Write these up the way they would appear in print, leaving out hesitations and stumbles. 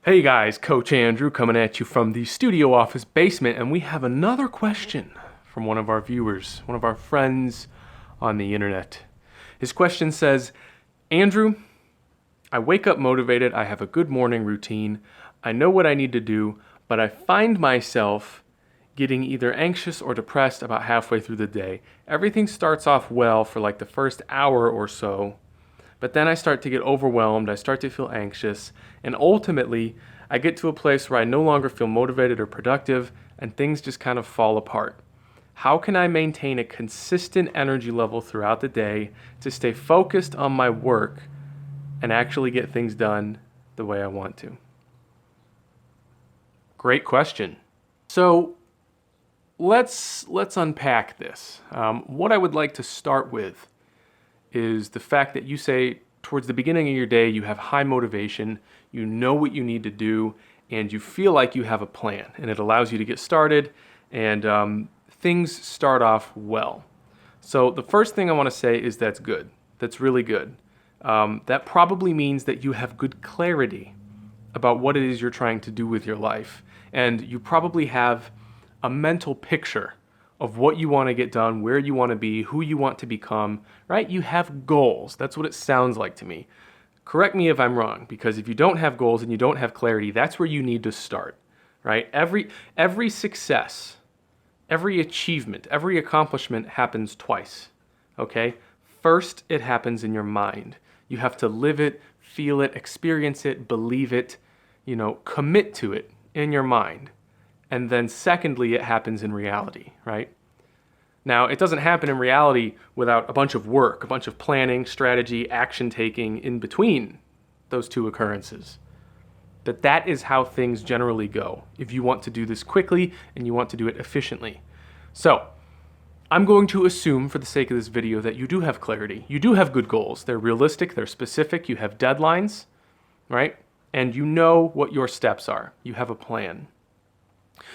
Hey guys, Coach Andrew coming at you from the studio office basement, and we have another question from one of our viewers, one of our friends on the internet. His question says, Andrew, I wake up motivated, I have a good morning routine, I know what I need to do, but I find myself getting either anxious or depressed about halfway through the day. Everything starts off well for like the first hour or so, but then I start to get overwhelmed, I start to feel anxious, and ultimately I get to a place where I no longer feel motivated or productive, and things just kind of fall apart. How can I maintain a consistent energy level throughout the day to stay focused on my work and actually get things done the way I want to? Great question. So let's unpack this. What I would like to start with is the fact that you say towards the beginning of your day you have high motivation, you know what you need to do, and you feel like you have a plan, and it allows you to get started, and things start off well. So the first thing I want to say is that's good. That's really good. That probably means that you have good clarity about what it is you're trying to do with your life, and you probably have a mental picture of what you want to get done, where you want to be, who you want to become, right? You have goals. That's what it sounds like to me. Correct me if I'm wrong, because if you don't have goals and you don't have clarity, that's where you need to start, right? Every success, every achievement, every accomplishment happens twice, okay? First, it happens in your mind. You have to live it, feel it, experience it, believe it, commit to it in your mind. And then secondly, it happens in reality, right? Now, it doesn't happen in reality without a bunch of work, a bunch of planning, strategy, action taking in between those two occurrences. But that is how things generally go if you want to do this quickly and you want to do it efficiently. So, I'm going to assume for the sake of this video that you do have clarity. You do have good goals. They're realistic, they're specific, you have deadlines, right? And you know what your steps are. You have a plan.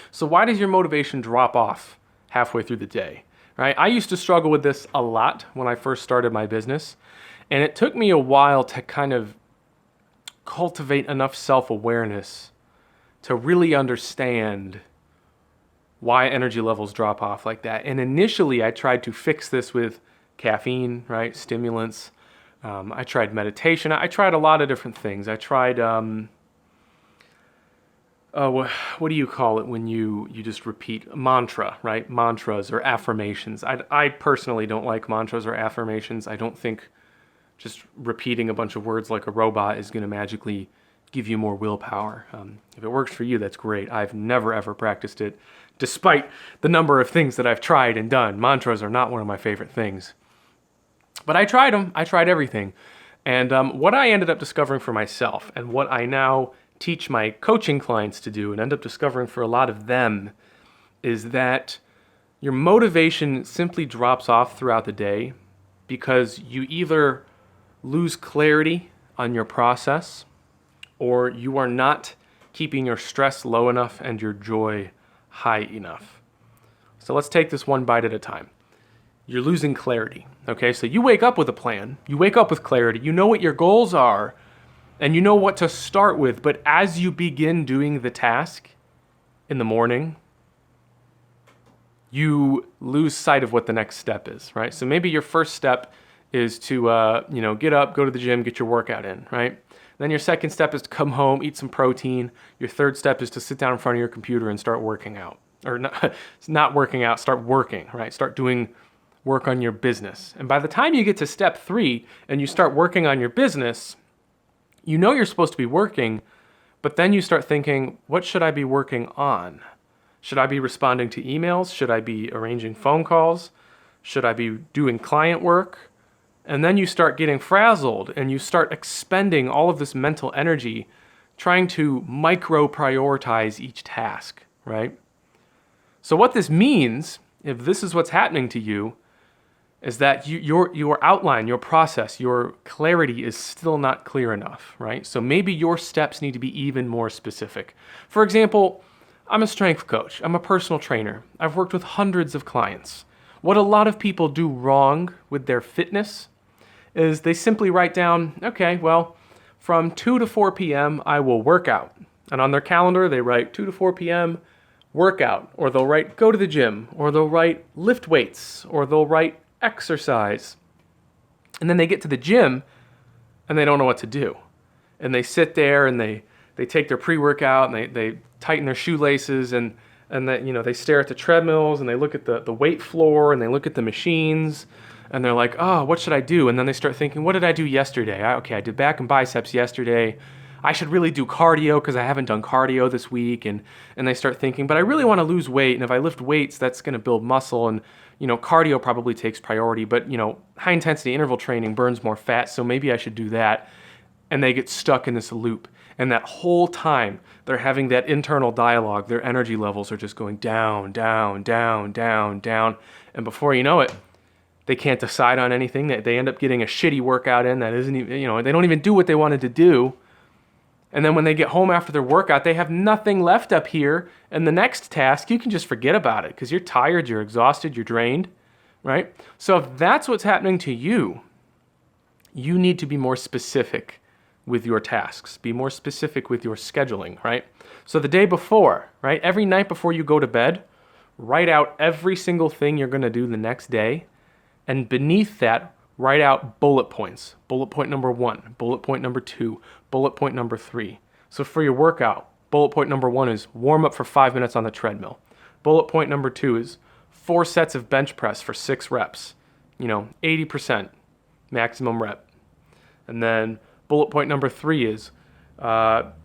So why does your motivation drop off halfway through the day, right? I used to struggle with this a lot when I first started my business, and it took me a while to kind of cultivate enough self-awareness to really understand why energy levels drop off like that. And initially, I tried to fix this with caffeine, right? Stimulants. I tried meditation. I tried a lot of different things. I tried... what do you call it when you just repeat mantra, right? Mantras or affirmations. I personally don't like mantras or affirmations. I don't think just repeating a bunch of words like a robot is going to magically give you more willpower. If it works for you, that's great. I've never ever practiced it, despite the number of things that I've tried and done. Mantras are not one of my favorite things. But I tried them. I tried everything. And what I ended up discovering for myself, and what I now teach my coaching clients to do and end up discovering for a lot of them, is that your motivation simply drops off throughout the day because you either lose clarity on your process or you are not keeping your stress low enough and your joy high enough. So let's take this one bite at a time. You're losing clarity, okay? So you wake up with a plan, you wake up with clarity, you know what your goals are, and you know what to start with, but as you begin doing the task in the morning, you lose sight of what the next step is, right? So maybe your first step is to, get up, go to the gym, get your workout in, right? Then your second step is to come home, eat some protein. Your third step is to sit down in front of your computer and start working out. Or not working out, start working, right? Start doing work on your business. And by the time you get to step 3 and you start working on your business, you know you're supposed to be working, but then you start thinking, what should I be working on? Should I be responding to emails? Should I be arranging phone calls? Should I be doing client work? And then you start getting frazzled and you start expending all of this mental energy trying to micro-prioritize each task, right? So what this means, if this is what's happening to you, is that your outline, your process, your clarity is still not clear enough, right? So maybe your steps need to be even more specific. For example, I'm a strength coach. I'm a personal trainer. I've worked with hundreds of clients. What a lot of people do wrong with their fitness is they simply write down, okay, well, from 2 to 4 p.m., I will work out. And on their calendar, they write 2 to 4 p.m. workout, or they'll write go to the gym, or they'll write lift weights, or they'll write exercise. And then they get to the gym and they don't know what to do. And they sit there and they take their pre-workout and they tighten their shoelaces and they stare at the treadmills and they look at the weight floor and they look at the machines and they're like, oh, what should I do? And then they start thinking, what did I do yesterday? I did back and biceps yesterday. I should really do cardio because I haven't done cardio this week. And they start thinking, but I really want to lose weight. And if I lift weights, that's going to build muscle. And, cardio probably takes priority. But, high intensity interval training burns more fat. So maybe I should do that. And they get stuck in this loop. And that whole time they're having that internal dialogue, their energy levels are just going down, down, down, down, down. And before you know it, they can't decide on anything. They end up getting a shitty workout in that isn't even, they don't even do what they wanted to do. And then when they get home after their workout, they have nothing left up here. And the next task, you can just forget about it because you're tired, you're exhausted, you're drained, right? So if that's what's happening to you, you need to be more specific with your tasks. Be more specific with your scheduling, right? So the day before, right? Every night before you go to bed, write out every single thing you're going to do the next day. And beneath that, write out bullet points. Bullet point number 1, bullet point number 2, bullet point number 3. So for your workout, bullet point number 1 is warm up for 5 minutes on the treadmill. Bullet point number 2 is 4 sets of bench press for 6 reps. 80% maximum rep. And then bullet point number 3 is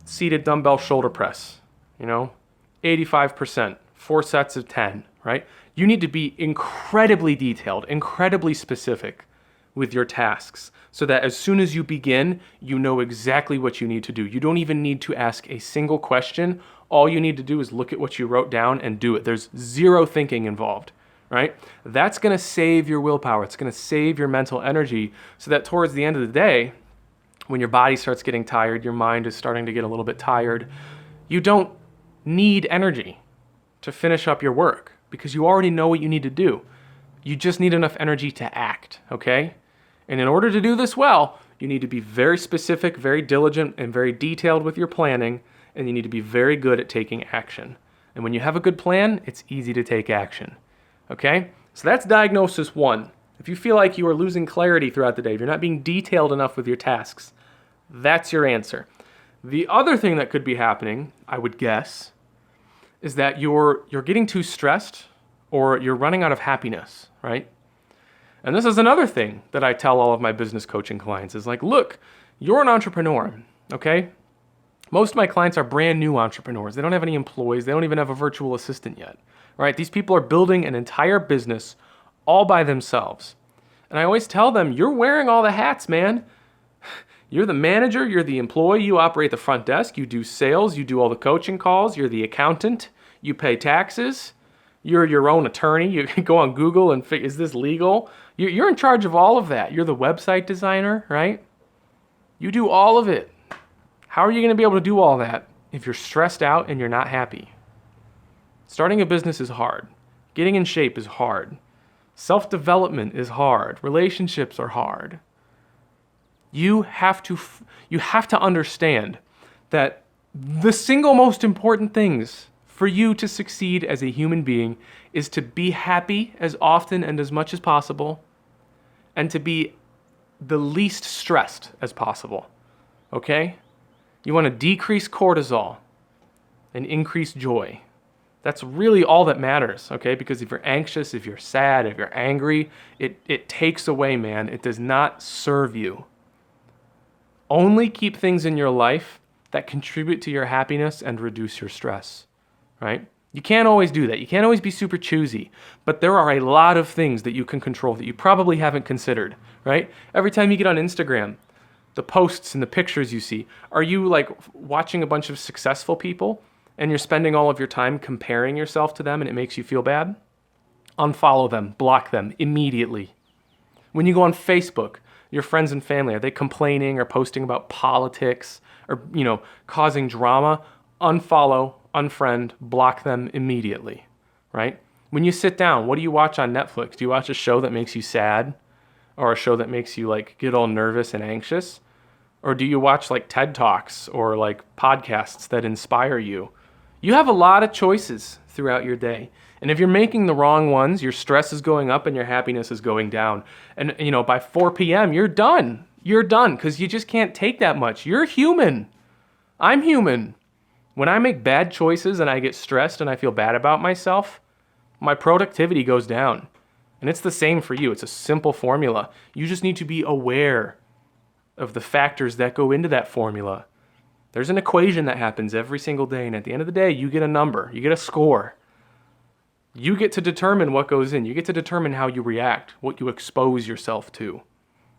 seated dumbbell shoulder press. 85%, 4 sets of 10, right? You need to be incredibly detailed, incredibly specific with your tasks so that as soon as you begin, you know exactly what you need to do. You don't even need to ask a single question. All you need to do is look at what you wrote down and do it. There's zero thinking involved, right? That's going to save your willpower. It's going to save your mental energy so that towards the end of the day, when your body starts getting tired, your mind is starting to get a little bit tired, you don't need energy to finish up your work because you already know what you need to do. You just need enough energy to act, okay? And in order to do this well, you need to be very specific, very diligent, and very detailed with your planning, and you need to be very good at taking action. And when you have a good plan, it's easy to take action, okay? So that's diagnosis 1. If you feel like you are losing clarity throughout the day, if you're not being detailed enough with your tasks, that's your answer. The other thing that could be happening, I would guess, is that you're getting too stressed or you're running out of happiness, right? And this is another thing that I tell all of my business coaching clients is like, look, you're an entrepreneur, okay? Most of my clients are brand new entrepreneurs. They don't have any employees. They don't even have a virtual assistant yet, right? These people are building an entire business all by themselves. And I always tell them, you're wearing all the hats, man. You're the manager, you're the employee, you operate the front desk, you do sales, you do all the coaching calls, you're the accountant, you pay taxes, you're your own attorney, you can go on Google and is this legal? You're in charge of all of that. You're the website designer, right? You do all of it. How are you going to be able to do all that if you're stressed out and you're not happy? Starting a business is hard. Getting in shape is hard. Self-development is hard. Relationships are hard. You have to understand that the single most important things for you to succeed as a human being is to be happy as often and as much as possible and to be the least stressed as possible, okay? You want to decrease cortisol and increase joy. That's really all that matters, okay? Because if you're anxious, if you're sad, if you're angry, it takes away, man. It does not serve you. Only keep things in your life that contribute to your happiness and reduce your stress, right? You can't always do that. You can't always be super choosy, but there are a lot of things that you can control that you probably haven't considered, right? Every time you get on Instagram, the posts and the pictures you see, are you like watching a bunch of successful people and you're spending all of your time comparing yourself to them and it makes you feel bad? Unfollow them, block them immediately. When you go on Facebook, your friends and family, are they complaining or posting about politics or, causing drama? Unfollow, unfriend, block them immediately, right? When you sit down, what do you watch on Netflix? Do you watch a show that makes you sad or a show that makes you like get all nervous and anxious? Or do you watch like TED Talks or like podcasts that inspire you? You have a lot of choices throughout your day. And if you're making the wrong ones, your stress is going up and your happiness is going down. And by 4 p.m., you're done. You're done because you just can't take that much. You're human. I'm human. When I make bad choices and I get stressed and I feel bad about myself, my productivity goes down. And it's the same for you. It's a simple formula. You just need to be aware of the factors that go into that formula. There's an equation that happens every single day, and at the end of the day, you get a number, you get a score. You get to determine what goes in. You get to determine how you react, what you expose yourself to,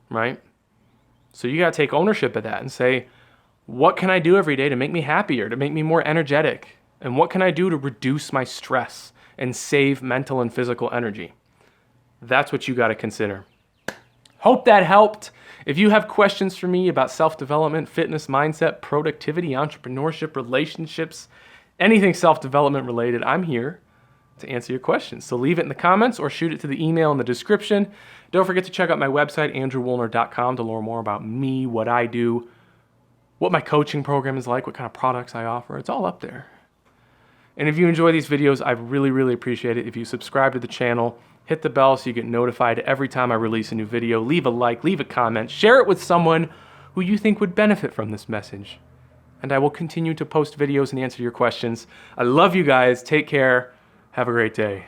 right? So you got to take ownership of that and say, what can I do every day to make me happier, to make me more energetic? And what can I do to reduce my stress and save mental and physical energy? That's what you got to consider. Hope that helped. If you have questions for me about self-development, fitness, mindset, productivity, entrepreneurship, relationships, anything self-development related, I'm here to answer your questions. So leave it in the comments or shoot it to the email in the description. Don't forget to check out my website, andrewwoolner.com, to learn more about me, what I do, what my coaching program is like, what kind of products I offer. It's all up there. And if you enjoy these videos, I really, really appreciate it if you subscribe to the channel, hit the bell so you get notified every time I release a new video, leave a like, leave a comment, share it with someone who you think would benefit from this message. And I will continue to post videos and answer your questions. I love you guys. Take care. Have a great day.